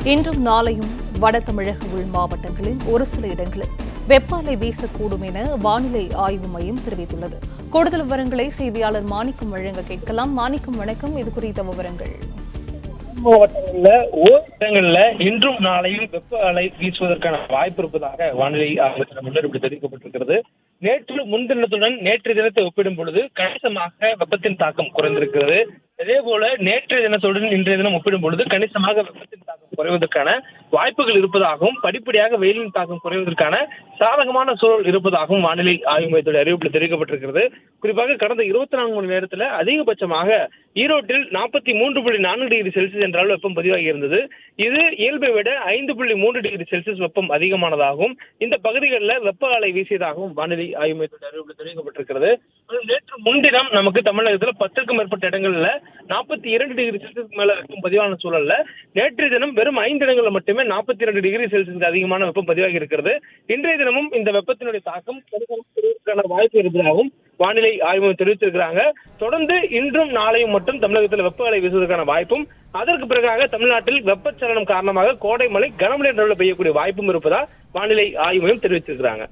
இன்றும் நாளையும் வட தமிழக உள் மாவட்டங்களில் ஒரு சில இடங்களில் வெப்ப அலை வீசக்கூடும் என வானிலை ஆய்வு மையம் தெரிவித்துள்ளது. கூடுதல் விவரங்களை செய்தியாளர் மாணிக்கம் வழங்க கேட்கலாம். மாணிக்கம், வணக்கம். இது குறித்த விவரங்கள். மாவட்டங்கள்ல ஓரிடங்கள்ல இன்றும் நாளையும் வெப்ப அலை வீசுவதற்கான வாய்ப்பு இருப்பதாக வானிலை ஆய்வு முன்னறிவிப்பு தெரிவிக்கப்பட்டிருக்கிறது. நேற்று முன்தினத்துடன் நேற்று தினத்தை ஒப்பிடும் பொழுது கணிசமாக வெப்பத்தின் தாக்கம் குறைந்திருக்கிறது. அதே போல நேற்றைய தினத்துடன் இன்றைய தினம் ஒப்பிடும் பொழுது கணிசமாக வெப்பத்தின் தாக்கம் குறைவதற்கான வாய்ப்புகள் இருப்பதாகவும் படிப்படியாக வெயிலின் தாக்கம் குறைவதற்கான சாதகமான சூழல் இருப்பதாகவும் வானிலை ஆய்வு மையத்துடைய அறிவிப்பில் தெரிவிக்கப்பட்டிருக்கிறது. குறிப்பாக கடந்த 24 மணி நேரத்தில் அதிகபட்சமாக ஈரோட்டில் 43.4 டிகிரி செல்சியஸ் என்றால் வெப்பம் பதிவாகி இருந்தது. இது இயல்பை விட 5.3 டிகிரி செல்சியஸ் வெப்பம் அதிகமானதாகவும் இந்த பகுதிகளில் வெப்ப அலை வீசியதாகவும் வானிலை ஆய்வு மையத்துடைய அறிவிப்பில் தெரிவிக்கப்பட்டிருக்கிறது. நேற்று முன்தினம் நமக்கு தமிழகத்தில் 10க்கும் மேற்பட்ட இடங்கள்ல 42 டிகிரி செல்சியஸ் மேல வெப்பம் பதிவான சூழல்ல நேற்றைய தினம் வெறும் 5 இடங்களில் மட்டுமே 42 டிகிரி செல்சியஸ் அதிகமான வெப்பம் பதிவாகி இருக்கிறது. இன்றைய தினமும் இந்த வெப்பத்தினுடைய தாக்கம் வாய்ப்பு இருப்பதாகவும் வானிலை ஆய்வு தெரிவித்திருக்கிறாங்க. தொடர்ந்து இன்றும் நாளையும் மட்டும் தமிழகத்தில் வெப்ப அலை வீசுவதற்கான வாய்ப்பும், அதற்கு பிறகாக தமிழ்நாட்டில் வெப்பச்சலனம் காரணமாக கோடை மழை கனமழை பெய்யக்கூடிய வாய்ப்பும் இருப்பதா வானிலை ஆய்வு மையம் தெரிவித்திருக்கிறாங்க.